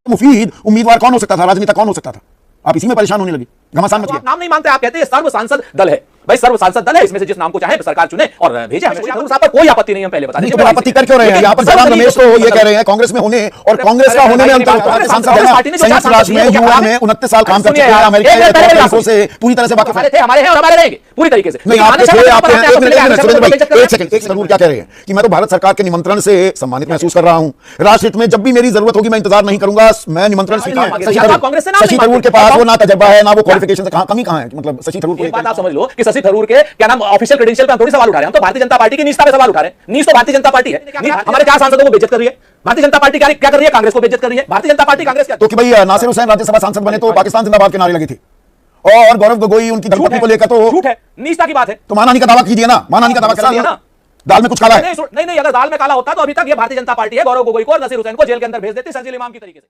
मुफीद उम्मीदवार कौन हो सकता था, राजनेता कौन हो सकता था? आप इसी में परेशान होने लगे, घमासान मच गया। नाम नहीं मानते, आप कहते हैं सर्व सांसद दल है। भाई सर्व सांसद दल है, इसमें से जिस नाम को चाहे सरकार चुने और भेजे। हमें साहब पर कोई आपत्ति नहीं, हम पहले बता दें। तो आपत्ति कर क्यों रहे हैं? यहाँ पर जयराम रमेश तो ये कह रहे हैं कांग्रेस में होने और कांग्रेस का होने में अंतर होता है। सांसद संयुक्त राष्ट्र में यूएन में 29 साल काम कर चुके हैं, अमेरिका से पूरी तरह से वाकिफ हैं। हमारे हैं और हमारे रहेंगे पूरी तरीके से। नहीं, आप सुरेंद्र भाई एक सेकंड जरूर क्या कह रहे हैं कि मैं तो भारत सरकार के निमंत्रण से सम्मानित महसूस कर रहा हूं। राष्ट्र हित में जब भी मेरी जरूरत होगी मैं इंतजार नहीं करूंगा, मैं निमंत्रण स्वीकार। शशि थरूर के पास वो ना तजर्बा है ना वो क्वालिफिकेशन, कमी कहां है? मतलब शशि थरूर को बात आप समझ लो कि शशि थरूर के क्या नाम ऑफिशियल क्रेडेंशियल पे हम थोड़ी सवाल उठा रहे हैं, हम तो भारतीय जनता पार्टी की निष्ठा पे सवाल उठा रहे हैं। नीच तो भारतीय जनता पार्टी है। हमारे 4 सांसदों को बेइज्जत कर रही है भारतीय जनता पार्टी। क्या कर रही है? कांग्रेस को बेइज्जत कर रही है भारतीय जनता पार्टी। कांग्रेस क्या? तो कि भाई नासिर हुसैन राज्यसभा सांसद बने तो पाकिस्तान जिंदाबाद के नारे लगे थे और गौरव गोगोई उनकी धर्मपत्नी को लेकर तो झूठ है, निष्ठा की बात है। तो मानहानि का दावा कीजिए ना, मानहानि का दावा करा ना। दाल में कुछ काला है? नहीं, अगर दाल में काला होता तो अभी तक ये भारतीय जनता पार्टी है गौरव गोगोई को और नसीर हुसैन को जेल के अंदर भेज देती शर्जील इमाम की तरीके से।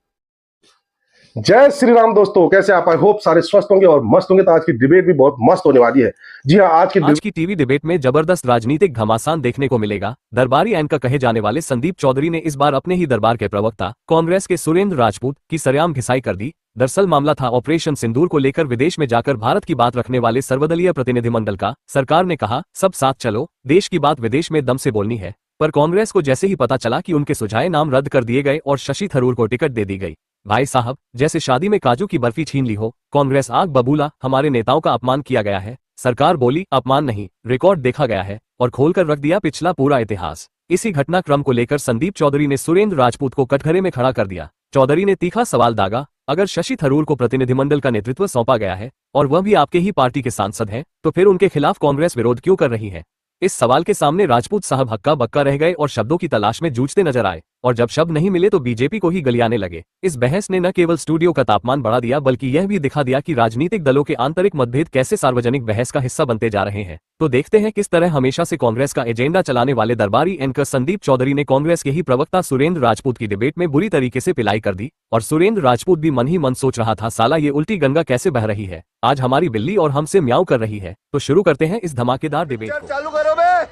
जय श्री राम दोस्तों, कैसे आप? आई होप सारे स्वस्थ होंगे और मस्त होंगे। तो आज की डिबेट भी बहुत मस्त होने वाली है। जी हाँ, आज की टीवी डिबेट में जबरदस्त राजनीतिक घमासान देखने को मिलेगा। दरबारी एंकर कहे जाने वाले संदीप चौधरी ने इस बार अपने ही दरबार के प्रवक्ता कांग्रेस के सुरेंद्र राजपूत की सरेआम घिसाई कर दी। दरअसल मामला था ऑपरेशन सिंदूर को लेकर विदेश में जाकर भारत की बात रखने वाले सर्वदलीय प्रतिनिधिमंडल का। सरकार ने कहा सब साथ चलो, देश की बात विदेश में दम से बोलनी है। पर कांग्रेस को जैसे ही पता चला कि उनके सुझाए नाम रद्द कर दिए गए और शशि थरूर को टिकट दे दी गई, भाई साहब जैसे शादी में काजू की बर्फी छीन ली हो। कांग्रेस आग बबूला, हमारे नेताओं का अपमान किया गया है। सरकार बोली अपमान नहीं, रिकॉर्ड देखा गया है और खोलकर रख दिया पिछला पूरा इतिहास। इसी घटनाक्रम को लेकर संदीप चौधरी ने सुरेंद्र राजपूत को कटघरे में खड़ा कर दिया। चौधरी ने तीखा सवाल दागा, अगर शशि थरूर को प्रतिनिधिमंडल का नेतृत्व सौंपा गया है और वह भी आपके ही पार्टी के सांसद हैं, तो फिर उनके खिलाफ कांग्रेस विरोध क्यों कर रही है? इस सवाल के सामने राजपूत साहब हक्का बक्का रह गए और शब्दों की तलाश में जूझते नजर आए और जब शब्द नहीं मिले तो बीजेपी को ही गलियाने लगे। इस बहस ने न केवल स्टूडियो का तापमान बढ़ा दिया बल्कि यह भी दिखा दिया कि राजनीतिक दलों के आंतरिक मतभेद कैसे सार्वजनिक बहस का हिस्सा बनते जा रहे हैं। तो देखते हैं किस तरह हमेशा से कांग्रेस का एजेंडा चलाने वाले दरबारी एंकर संदीप चौधरी ने कांग्रेस के ही प्रवक्ता सुरेंद्र राजपूत की डिबेट में बुरी तरीके से पिलाई कर दी और सुरेंद्र राजपूत भी मन ही मन सोच रहा था साला ये उल्टी गंगा कैसे बह रही है, आज हमारी बिल्ली और हमसे म्याऊं कर रही है। तो शुरू करते हैं इस धमाकेदार डिबेट को। चालू करो बे।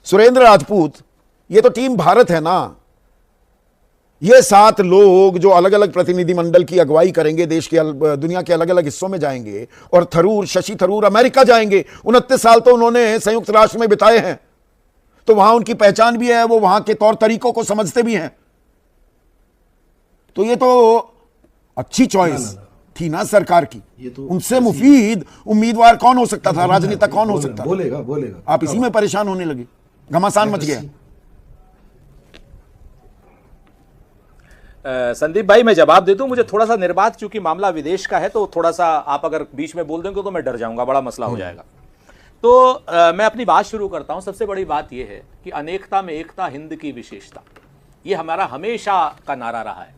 सुरेंद्र राजपूत, ये तो टीम भारत है ना। ये 7 लोग जो अलग अलग प्रतिनिधिमंडल की अगुवाई करेंगे, देश के दुनिया के अलग अलग हिस्सों में जाएंगे और थरूर शशि थरूर अमेरिका जाएंगे। 29 साल तो उन्होंने संयुक्त राष्ट्र में बिताए हैं, तो वहां उनकी पहचान भी है, वो वहां के तौर तरीकों को समझते भी हैं। तो ये तो अच्छी चॉइस थी ना सरकार की। तो उनसे मुफीद उम्मीदवार कौन हो सकता था, राजनेता कौन हो सकता था? बोलेगा। आप इसी में परेशान होने लगे, घमासान मच गया। संदीप भाई मैं जवाब दे दूं, मुझे थोड़ा सा निर्बाध, चूंकि मामला विदेश का है तो थोड़ा सा आप अगर बीच में बोल देंगे तो मैं डर जाऊंगा, बड़ा मसला हो जाएगा। तो मैं अपनी बात शुरू करता हूं। सबसे बड़ी बात यह है कि अनेकता में एकता, हिंद की विशेषता, ये हमारा हमेशा का नारा रहा है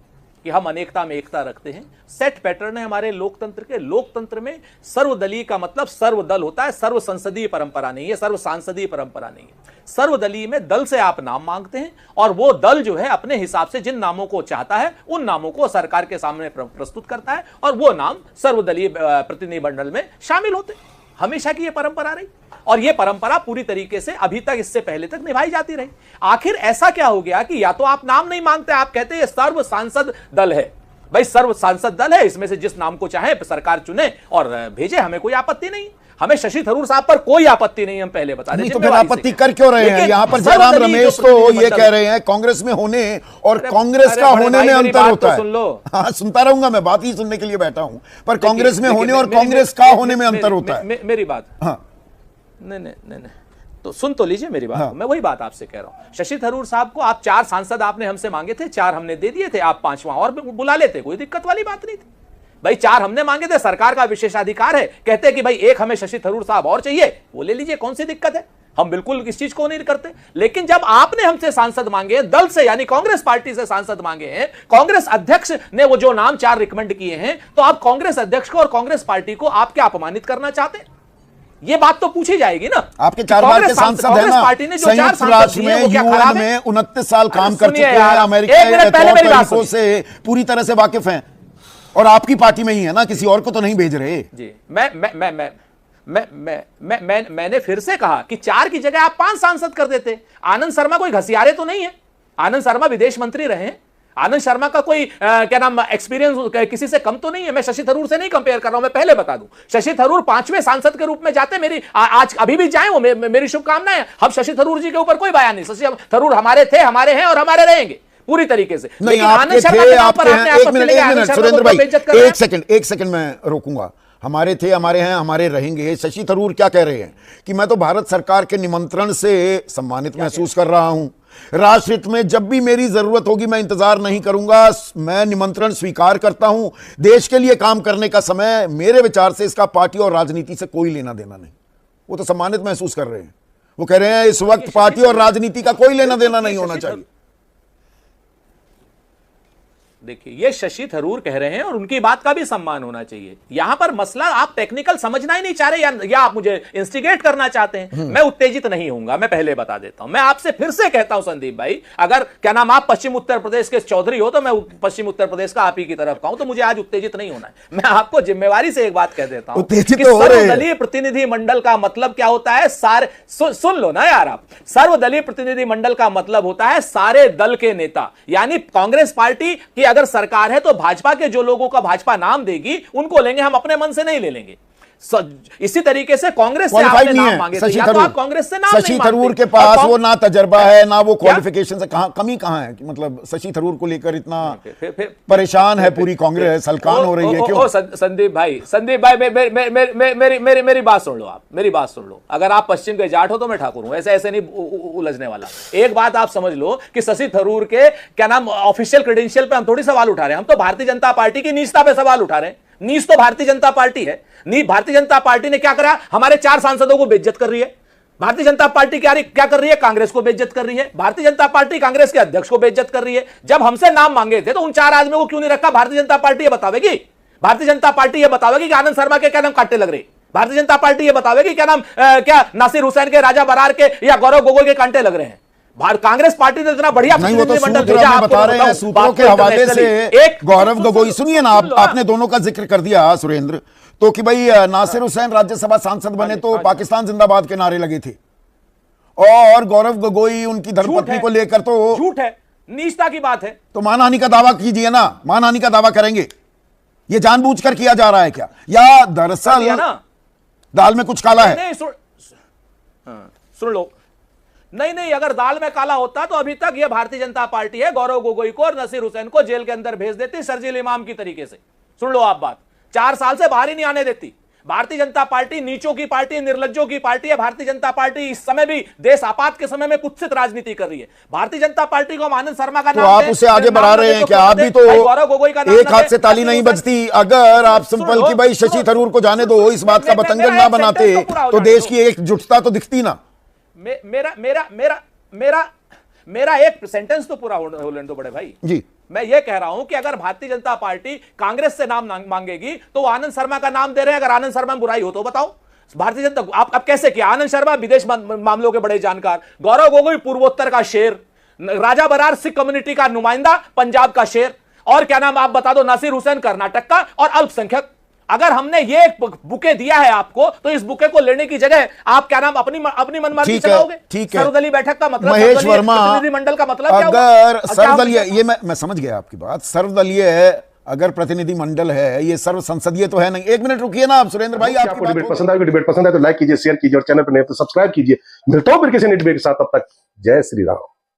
कि हम अनेकता में एकता रखते हैं। सेट पैटर्न है हमारे लोकतंत्र के। लोकतंत्र में सर्वदलीय का मतलब सर्वदल होता है, सर्व संसदीय परंपरा नहीं है, सर्व सांसदीय परंपरा नहीं है। सर्वदलीय में दल से आप नाम मांगते हैं और वो दल जो है अपने हिसाब से जिन नामों को चाहता है उन नामों को सरकार के सामने प्रस्तुत करता है और वो नाम सर्वदलीय प्रतिनिधिमंडल में शामिल होते हैं। हमेशा की ये परंपरा रही और ये परंपरा पूरी तरीके से अभी तक, इससे पहले तक निभाई जाती रही। आखिर ऐसा क्या हो गया कि या तो आप नाम नहीं मांगते, आप कहते हैं ये सर्व सांसद दल है। भाई सर्व सांसद दल है, इसमें से जिस नाम को चाहे सरकार चुने और भेजे, हमें कोई आपत्ति नहीं। हमें शशि थरूर साहब पर कोई आपत्ति नहीं, हम पहले बता दें। तो फिर आपत्ति कर क्यों रहे हैं? यहाँ पर जयराम रमेश तो ये कह रहे हैं कांग्रेस में होने और कांग्रेस का होने में अंतर होता है। सुन लो। हाँ, सुनता रहूंगा, मैं बात ही सुनने के लिए बैठा हूं। पर कांग्रेस में होने और कांग्रेस का होने में अंतर होता है। मेरी बात, हाँ नहीं, तो सुन तो लीजिए मेरी बात। मैं वही बात आपसे कह रहा हूं। शशि थरूर साहब को आप 4 सांसद आपने हमसे मांगे थे, 4 हमने दे दिए थे, आप 5वां और बुला लेते, कोई दिक्कत वाली बात नहीं थी। भाई 4 हमने मांगे थे, सरकार का विशेषाधिकार है, कहते कि भाई 1 हमें शशि थरूर साहब और चाहिए, वो ले लीजिए, कौन सी दिक्कत है? हम बिल्कुल इस चीज को नहीं करते। लेकिन जब आपने हमसे सांसद मांगे, दल से यानी कांग्रेस पार्टी से सांसद मांगे हैं, कांग्रेस अध्यक्ष ने वो जो नाम 4 रिकमेंड किए हैं, तो आप कांग्रेस अध्यक्ष को और कांग्रेस पार्टी को आप क्या अपमानित करना चाहते हैं? ये बात तो पूछी जाएगी ना। आपके 4 बार के सांसद है ना, संयुक्त राष्ट्र में यूएन में 29 साल काम कर चुके हैं, अमेरिका के तौर तरीकों से पूरी तरह से वाकिफ हैं और आपकी पार्टी में ही है ना, किसी और को तो नहीं भेज रहे जी। मैंने फिर से कहा कि 4 की जगह आप 5 सांसद कर देते। आनंद शर्मा कोई घसियारे तो नहीं है, आनंद शर्मा विदेश मंत्री रहे हैं, आनंद शर्मा का कोई क्या नाम एक्सपीरियंस किसी से कम तो नहीं है। मैं शशि थरूर से नहीं कंपेयर कर रहा हूं, मैं पहले बता दूं। शशि थरूर 5वें सांसद के रूप में जाते, मेरी आज अभी भी जाए वो मेरी शुभकामनाएं। हम शशि थरूर जी के ऊपर कोई बयान नहीं। शशि थरूर हमारे थे, हमारे हैं और हमारे रहेंगे पूरी तरीके से। नहीं, आनंद शर्मा के नाम पर आपने एक मिनट सुरेंद्र भाई, एक सेकंड मैं रोकूंगा। हमारे थे, हमारे हैं, हमारे रहेंगे। शशि थरूर क्या कह रहे हैं कि मैं तो भारत सरकार के निमंत्रण से सम्मानित महसूस कर रहा हूं, राष्ट्रहित में जब भी मेरी जरूरत होगी मैं इंतजार नहीं करूंगा, मैं निमंत्रण स्वीकार करता हूं। देश के लिए काम करने का समय, मेरे विचार से इसका पार्टी और राजनीति से कोई लेना देना नहीं। वो तो सम्मानित महसूस कर रहे हैं। वो कह रहे हैं इस वक्त पार्टी और राजनीति का कोई लेना देना नहीं होना चाहिए। देखिए, ये शशि थरूर कह रहे हैं और उनकी बात का भी सम्मान होना चाहिए। यहां पर मसला आप टेक्निकल समझना ही नहीं चाह रहे, या आप मुझे इंस्टिगेट करना चाहते हैं। मैं उत्तेजित नहीं होऊंगा, मैं पहले बता देता हूं। मैं आपसे फिर से कहता हूं संदीप भाई, अगर क्या नाम आप पश्चिम उत्तर प्रदेश के चौधरी हो तो मैं पश्चिम उत्तर प्रदेश का आप ही की तरफ का हूं, तो मुझे आज उत्तेजित नहीं होना है। मैं आपको जिम्मेवारी से एक बात कह देता हूं कि सर्वदलीय प्रतिनिधि मंडल का मतलब क्या होता है। सारे सुन लो ना यार आप, सर्वदलीय प्रतिनिधि मंडल का मतलब होता है सारे दल के नेता। यानी कांग्रेस पार्टी की अगर सरकार है तो भाजपा के जो लोगों का भाजपा नाम देगी उनको लेंगे, हम अपने मन से नहीं ले लेंगे। इसी तरीके से कांग्रेस से आपने नाम मांगे थे, या तो आप कांग्रेस से नाम नहीं शशि थरूर के पास वो ना तजर्बा है ना वो क्वालिफिकेशन से, कमी कहां है? मतलब शशि थरूर को लेकर इतना परेशान है पूरी कांग्रेस, हलकान हो रही है क्यों? संदीप भाई मेरी बात सुन लो, आप मेरी बात सुन लो। अगर आप पश्चिम के जाट हो तो मैं ठाकुर हूं, ऐसे नहीं उलझने वाला। एक बात आप समझ लो कि शशि थरूर के क्या नाम ऑफिशियल क्रेडेंशियल पे हम थोड़ी सवाल उठा रहे हैं, हम तो भारतीय जनता पार्टी की नीचता पे सवाल उठा रहे हैं। नीच तो भारतीय जनता पार्टी है। भारतीय जनता पार्टी ने क्या करा? हमारे 4 सांसदों को बेइज्जत कर रही है। भारतीय जनता पार्टी क्या कर रही है? कांग्रेस को बेइज्जत कर रही है। भारतीय जनता पार्टी कांग्रेस के अध्यक्ष को बेइज्जत कर रही है। जब हमसे नाम मांगे थे तो उन 4 आदमियों को क्यों नहीं रखा? भारतीय जनता पार्टी ये बतावेगी, भारतीय जनता पार्टी ये बतावेगी कि आनंद शर्मा के क्या नाम कांटे लग रहे, भारतीय जनता पार्टी ये बतावेगी क्या नाम क्या नासिर हुसैन के, राजा बरार के या गौरव गोगोई के कांटे लग रहे हैं। कांग्रेस पार्टी ने इतना बढ़िया प्रतिनिधिमंडल भेजा, आपको बता रहे हैं सूत्रों के हवाले से। एक गौरव गोगोई, सुनिए ना, आपने दोनों का जिक्र कर दिया सुरेंद्र, तो कि भाई नासिर हुसैन राज्यसभा सांसद बने तो पाकिस्तान जिंदाबाद के नारे लगे थे, और गौरव गोगोई उनकी धर्मपत्नी को लेकर तो झूठ है, नीचता की बात है। तो मानहानि का दावा कीजिए ना, मानहानि का दावा करेंगे। ये जानबूझकर किया जा रहा है क्या, या दरअसल दाल में कुछ काला है? सुन लो, नहीं, अगर दाल में काला होता तो अभी तक ये भारतीय जनता पार्टी है गौरव गोगोई को और नसीर हुसैन को जेल के अंदर भेज देती, शर्जील इमाम की तरीके से। सुन लो आप बात, 4 साल से बाहर ही नहीं आने देती। भारतीय जनता पार्टी नीचों की पार्टी है, निर्लज्जों की पार्टी है। भारतीय जनता पार्टी इस समय भी देश आपात के समय में कुत्सित राजनीति कर रही है। भारतीय जनता पार्टी को आनंद शर्मा का नाम, आप उसे आगे बढ़ा रहे हैं क्या? आप भी तो गौरव गोगोई का एक हाथ से ताली नहीं बजती। अगर आप सिंपल की भाई शशि थरूर को जाने दो, इस बात का बतंगड़ ना बनाते तो देश की एकजुटता तो दिखती ना। मेरा एक सेंटेंस तो पूरा होने दो बड़े भाई जी। मैं ये कह रहा हूं कि अगर भारतीय जनता पार्टी कांग्रेस से नाम मांगेगी तो आनंद शर्मा का नाम दे रहे हैं। अगर आनंद शर्मा में बुराई हो तो बताओ, भारतीय जनता आप कैसे किया? आनंद शर्मा विदेश मामलों के बड़े जानकार, गौरव गोगोई पूर्वोत्तर का शेर, राजा बरार सिख कम्युनिटी का नुमाइंदा, पंजाब का शेर, और क्या नाम आप बता दो नासिर हुसैन कर्नाटक का और अल्पसंख्यक। अगर हमने ये एक बुके दिया है आपको तो इस बुके को लेने की जगह आप क्या नाम अपनी मनमानी चलाओगे? ठीक है, सर्वदलीय बैठक का मतलब, महेश वर्मा, प्रतिनिधिमंडल का मतलब क्या अगर होगा? सर्वदलीय, ये मैं समझ गया आपकी बात, सर्वदलीय अगर प्रतिनिधिमंडल है, ये सर्व संसदीय तो है नहीं। 1 मिनट रुकिए ना आप सुरेंद्र भाई, आपको डिबेट पसंद आए, डिबेट पसंद आए तो लाइक कीजिए, शेयर कीजिए और चैनल पर नहीं तो सब्सक्राइब कीजिए। मिलता हूं फिर किसी नई डिबेट के साथ, तब तक जय श्री राम।